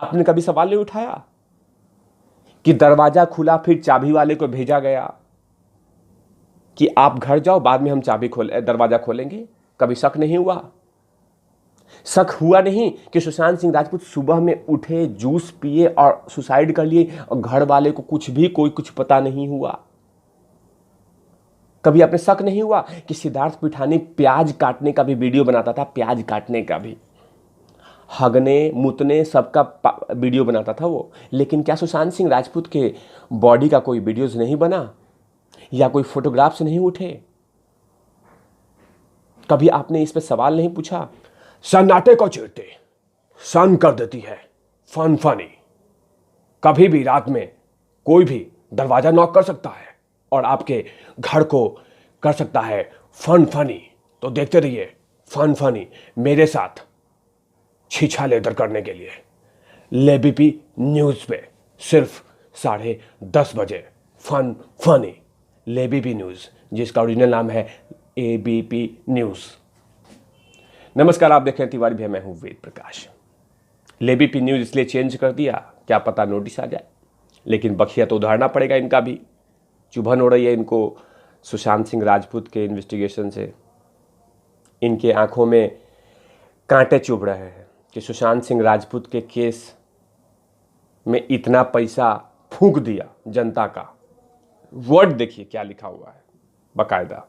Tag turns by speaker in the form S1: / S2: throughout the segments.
S1: आपने कभी सवाल नहीं उठाया कि दरवाजा खुला फिर चाबी वाले को भेजा गया कि आप घर जाओ, बाद में हम दरवाजा खोलेंगे? कभी शक नहीं हुआ? शक हुआ नहीं कि सुशांत सिंह राजपूत सुबह में उठे, जूस पिए और सुसाइड कर लिए और घर वाले को कोई कुछ पता नहीं हुआ? कभी आपने शक नहीं हुआ कि सिद्धार्थ पिठानी प्याज काटने का भी वीडियो बनाता था? प्याज काटने का भी, हगने मुतने सबका वीडियो बनाता था वो। लेकिन क्या सुशांत सिंह राजपूत के बॉडी का कोई वीडियोज नहीं बना या कोई फोटोग्राफ्स नहीं उठे? कभी आपने इस पर सवाल नहीं पूछा? सन्नाटे को चीरते सन कर देती है फन फनी। कभी भी रात में कोई भी दरवाजा नॉक कर सकता है और आपके घर को कर सकता है फन फनी। तो देखते रहिए फन फनी मेरे साथ छीछा लेदर करने के लिए लेबीपी न्यूज़ पे सिर्फ 10:30 बजे फन फनी लेबीपी न्यूज़, जिसका ओरिजिनल नाम है एबीपी न्यूज़। नमस्कार, आप देख रहे हैं तिवारी भैया, मैं हूं वेद प्रकाश। लेबीपी न्यूज़ इसलिए चेंज कर दिया, क्या पता नोटिस आ जाए, लेकिन बखिया तो उधारना पड़ेगा। इनका भी चुभन हो रही है इनको सुशांत सिंह राजपूत के इन्वेस्टिगेशन से। इनके आंखों में कांटे चुभ रहे हैं कि सुशांत सिंह राजपूत के केस में इतना पैसा फूंक दिया जनता का। वर्ड देखिए क्या लिखा हुआ है, बाकायदा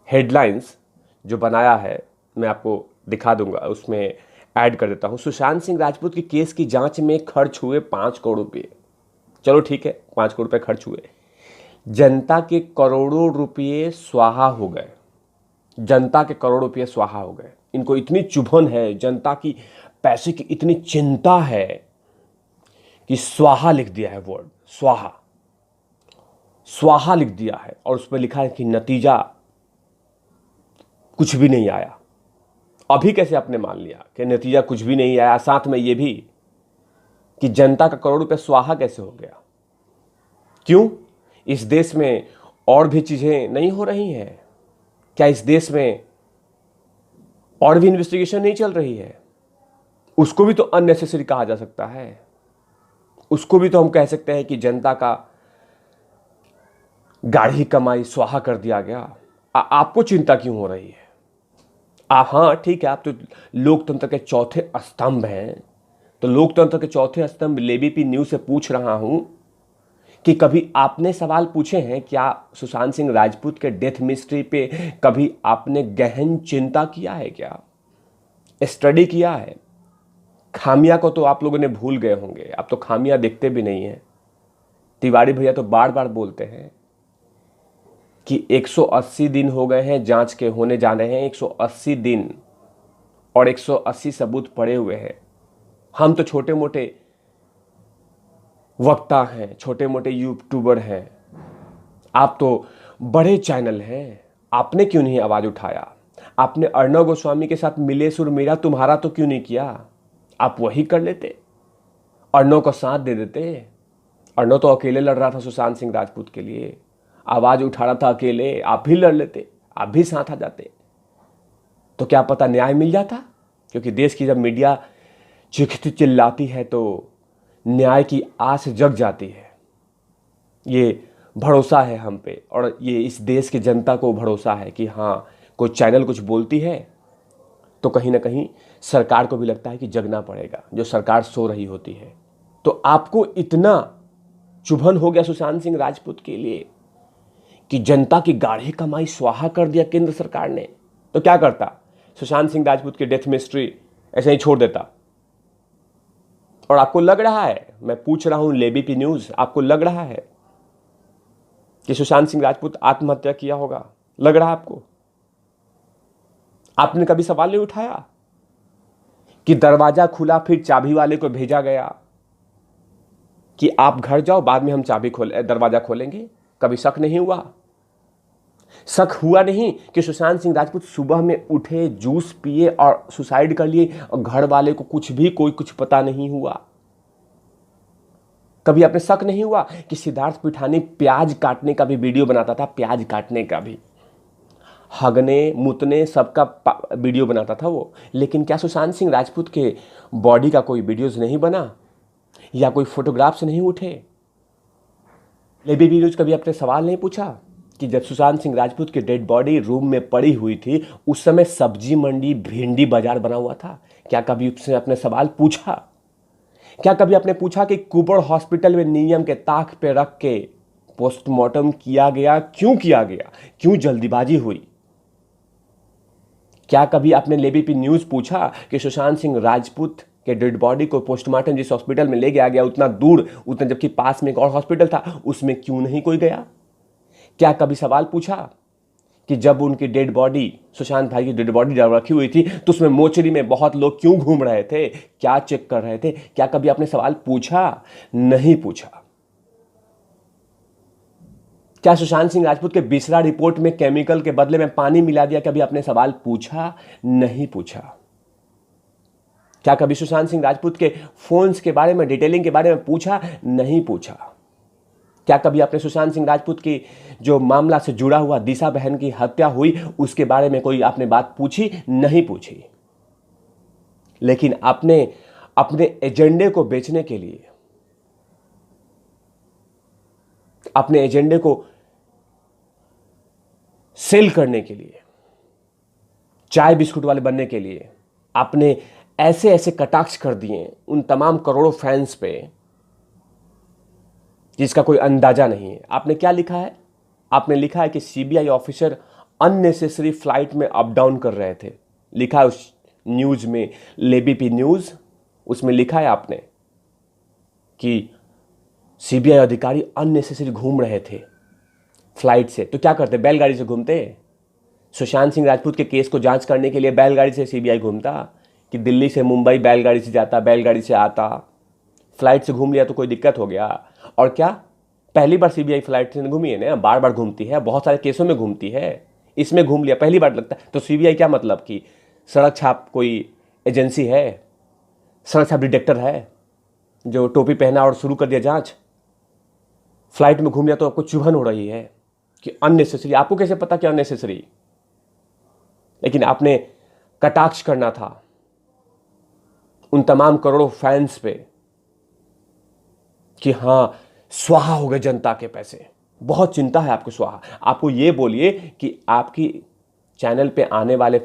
S1: हेडलाइंस जो बनाया है मैं आपको दिखा दूंगा, उसमें ऐड कर देता हूं। सुशांत सिंह राजपूत के केस की जांच में खर्च हुए 5 करोड़ रुपये। चलो ठीक है, 5 करोड़ रुपये खर्च हुए, जनता के करोड़ों रुपये स्वाहा हो गए। जनता के करोड़ों रुपये स्वाहा हो गए। इनको इतनी चुभन है, जनता की पैसे की इतनी चिंता है कि स्वाहा लिख दिया है, वर्ड स्वाहा, स्वाहा लिख दिया है। और उस पर लिखा है कि नतीजा कुछ भी नहीं आया। अभी कैसे आपने मान लिया कि नतीजा कुछ भी नहीं आया? साथ में ये भी कि जनता का करोड़ रुपये स्वाहा कैसे हो गया? क्यों? इस देश में और भी चीजें नहीं हो रही हैं क्या? इस देश में और भी इन्वेस्टिगेशन नहीं चल रही है? उसको भी तो अननेसेसरी कहा जा सकता है। उसको भी तो हम कह सकते हैं कि जनता का गाढ़ी कमाई स्वाहा कर दिया गया। आपको चिंता क्यों हो रही है? हाँ ठीक है, आप तो लोकतंत्र के चौथे स्तंभ हैं। तो लोकतंत्र के चौथे स्तंभ लेबीपी न्यूज़ से पूछ रहा हूं कि कभी आपने सवाल पूछे हैं क्या? सुशांत सिंह राजपूत के डेथ मिस्ट्री पे कभी आपने गहन चिंता किया है क्या? स्टडी किया है? खामियां को तो आप लोगों ने भूल गए होंगे, अब तो खामियां देखते भी नहीं हैं। तिवारी भैया तो बार बार बोलते हैं कि 180 दिन हो गए हैं जांच के, होने जा रहे हैं 180 दिन और 180 सबूत पड़े हुए हैं। हम तो छोटे मोटे वक्ता हैं, छोटे मोटे यूट्यूबर हैं, आप तो बड़े चैनल हैं। आपने क्यों नहीं आवाज उठाया? आपने अर्णव गोस्वामी के साथ मिले सुर मेरा तुम्हारा तो क्यों नहीं किया? आप वही कर लेते, अर्णव को साथ दे देते। अर्णव तो अकेले लड़ रहा था सुशांत सिंह राजपूत के लिए, आवाज उठा रहा था अकेले, आप भी लड़ लेते, आप भी साथ आ जाते, तो क्या पता न्याय मिल जाता। क्योंकि देश की जब मीडिया चीखती चिल्लाती है तो न्याय की आस जग जाती है। ये भरोसा है हम पे, और ये इस देश की जनता को भरोसा है कि हाँ, कोई चैनल कुछ बोलती है तो कहीं ना कहीं सरकार को भी लगता है कि जगना पड़ेगा, जो सरकार सो रही होती है। तो आपको इतना चुभन हो गया सुशांत सिंह राजपूत के लिए कि जनता की गाढ़ी कमाई स्वाहा कर दिया केंद्र सरकार ने, तो क्या करता? सुशांत सिंह राजपूत की डेथ मिस्ट्री ऐसे ही छोड़ देता। और आपको लग रहा है, मैं पूछ रहा हूं लेबीपी न्यूज़, आपको लग रहा है कि सुशांत सिंह राजपूत आत्महत्या किया होगा? लग रहा है आपको? आपने कभी सवाल नहीं उठाया कि दरवाजा खुला फिर चाबी वाले को भेजा गया कि आप घर जाओ, बाद में हम दरवाजा खोलेंगे? कभी शक नहीं हुआ? शक हुआ नहीं कि सुशांत सिंह राजपूत सुबह में उठे, जूस पिए और सुसाइड कर लिए और घर वाले को कोई कुछ पता नहीं हुआ? कभी आपने शक नहीं हुआ कि सिद्धार्थ पिठानी प्याज काटने का भी वीडियो बनाता था? प्याज काटने का भी, हगने मुतने सबका वीडियो बनाता था वो। लेकिन क्या सुशांत सिंह राजपूत के बॉडी का कोई वीडियोज़ नहीं बना या कोई फोटोग्राफ्स नहीं उठे? एबीपी न्यूज़ कभी अपने सवाल नहीं पूछा कि जब सुशांत सिंह राजपूत की डेड बॉडी रूम में पड़ी हुई थी उस समय सब्जी मंडी भिंडी बाजार बना हुआ था? क्या कभी उसने अपने सवाल पूछा? क्या कभी आपने पूछा कि कुबड़ हॉस्पिटल में नियम के ताक पे रख के पोस्टमार्टम किया गया? क्यों किया गया? क्यों जल्दीबाजी हुई? क्या कभी आपने एबीपी न्यूज़ पूछा कि सुशांत सिंह राजपूत के डेड बॉडी को पोस्टमार्टम जिस हॉस्पिटल में ले गया उतना दूर, उतना जबकि पास में एक और हॉस्पिटल था, उसमें क्यों नहीं कोई गया? क्या कभी सवाल पूछा कि जब उनकी डेड बॉडी, सुशांत भाई की डेड बॉडी जब रखी हुई थी तो उसमें मोचरी में बहुत लोग क्यों घूम रहे थे? क्या चेक कर रहे थे? क्या कभी आपने सवाल पूछा? नहीं पूछा। क्या सुशांत सिंह राजपूत के बिसरा रिपोर्ट में केमिकल के बदले में पानी मिला दिया? कभी आपने सवाल पूछा? नहीं पूछा। क्या कभी सुशांत सिंह राजपूत के फोन्स के बारे में, डिटेलिंग के बारे में पूछा? नहीं पूछा। क्या कभी आपने सुशांत सिंह राजपूत की जो मामला से जुड़ा हुआ दिशा बहन की हत्या हुई उसके बारे में कोई आपने बात पूछी? नहीं पूछी। लेकिन आपने अपने एजेंडे को बेचने के लिए, अपने एजेंडे को सेल करने के लिए, चाय बिस्कुट वाले बनने के लिए आपने ऐसे ऐसे कटाक्ष कर दिए उन तमाम करोड़ों फैंस पे जिसका कोई अंदाजा नहीं है। आपने क्या लिखा है? आपने लिखा है कि सीबीआई ऑफिसर अननेसेसरी फ्लाइट में अप डाउन कर रहे थे। लिखा है उस न्यूज़ में, एबीपी न्यूज़, उसमें लिखा है आपने कि सीबीआई अधिकारी अननेसेसरी घूम रहे थे फ्लाइट से। तो क्या करते? बैलगाड़ी से घूमते? सुशांत सिंह राजपूत के केस को जांच करने के लिए बैलगाड़ी से सीबीआई घूमता कि दिल्ली से मुंबई बैलगाड़ी से जाता, बैलगाड़ी से आता? फ्लाइट से घूम लिया तो कोई दिक्कत हो गया? और क्या पहली बार सीबीआई फ्लाइट से घूमी है ना? बार बार घूमती है, बहुत सारे केसों में घूमती है, इसमें घूम लिया, पहली बार लगता है। तो सीबीआई क्या मतलब कि सड़क छाप कोई एजेंसी है? सड़क छाप डिटेक्टर है जो टोपी पहना और शुरू कर दिया जांच? फ्लाइट में घूम लिया तो आपको चुभन हो रही है कि अननेसेसरी। आपको कैसे पता कि अननेसेसरी? लेकिन आपने कटाक्ष करना था उन तमाम करोड़ों फैंस पे कि हाँ, स्वाहा हो गए जनता के पैसे। बहुत चिंता है आपको स्वाहा। आपको ये बोलिए कि आपकी चैनल पे आने वाले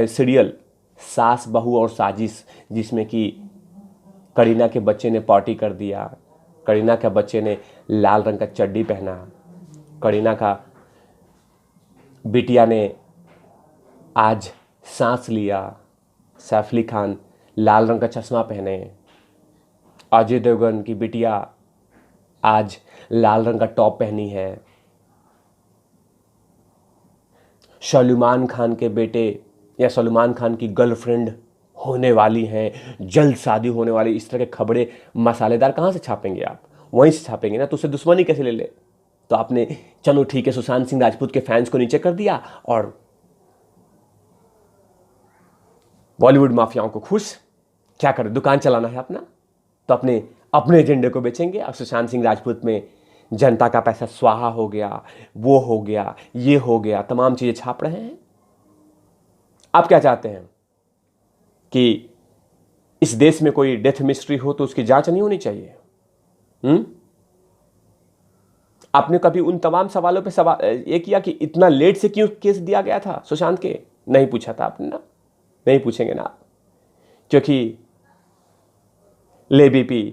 S1: सीरियल सास बहू और साजिश, जिसमें कि करीना के बच्चे ने पार्टी कर दिया, करीना के बच्चे ने लाल रंग का चड्डी पहना, करीना का बिटिया ने आज सांस लिया, सैफ अली खान लाल रंग का चश्मा पहने, अजय देवगन की बिटिया आज लाल रंग का टॉप पहनी है, सलमान खान के बेटे या सलमान खान की गर्लफ्रेंड होने वाली हैं, जल्द शादी होने वाली, इस तरह के खबरें मसालेदार कहाँ से छापेंगे आप? वहीं से छापेंगे ना, तो उससे दुश्मनी कैसे ले ले? तो आपने चलो ठीक है सुशांत सिंह राजपूत के फैंस को नीचे कर दिया और बॉलीवुड माफियाओं को खुश। क्या करें? दुकान चलाना है अपना, तो अपने एजेंडे को बेचेंगे। अब सुशांत सिंह राजपूत में जनता का पैसा स्वाहा हो गया, वो हो गया, ये हो गया, तमाम चीजें छाप रहे हैं। आप क्या चाहते हैं कि इस देश में कोई डेथ मिस्ट्री हो तो उसकी जांच नहीं होनी चाहिए? आपने कभी उन तमाम सवालों पे सवाल ये किया कि इतना लेट से क्यों केस दिया गया था सुशांत के? नहीं पूछा था आपने ना? नहीं पूछेंगे ना आप, क्योंकि एबीपी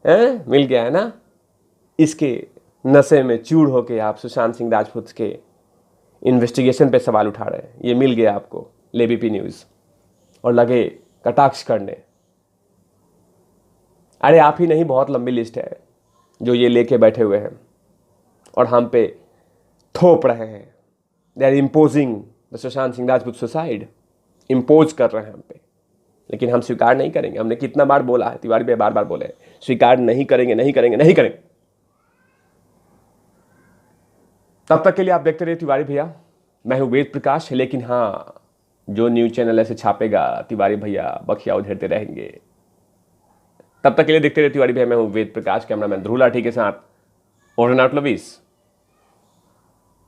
S1: मिल गया है ना, इसके नशे में चूर होके आप सुशांत सिंह राजपूत के इन्वेस्टिगेशन पे सवाल उठा रहे हैं। ये मिल गया आपको एबीपी न्यूज़ और लगे कटाक्ष करने। अरे आप ही नहीं, बहुत लंबी लिस्ट है जो ये लेके बैठे हुए हैं और हम पे थोप रहे हैं। They are imposing the Sushant Singh Rajput suicide, impose कर रहे हैं हम पे, लेकिन हम स्वीकार नहीं करेंगे। हमने कितना बार बोला है, तिवारी भाई बार बार बोले, स्वीकार नहीं करेंगे, नहीं करेंगे, नहीं करेंगे। तब तक के लिए आप देखते रहिए तिवारी भैया, मैं हूं वेद प्रकाश। लेकिन हाँ, जो न्यूज चैनल ऐसे छापेगा तिवारी भैया बखिया उधेड़ते रहेंगे। तब तक के लिए देखते रहिए तिवारी भैया, मैं हूं वेद प्रकाश, कैमरामैन ध्रुव लाठी के साथ। Over and out, love you.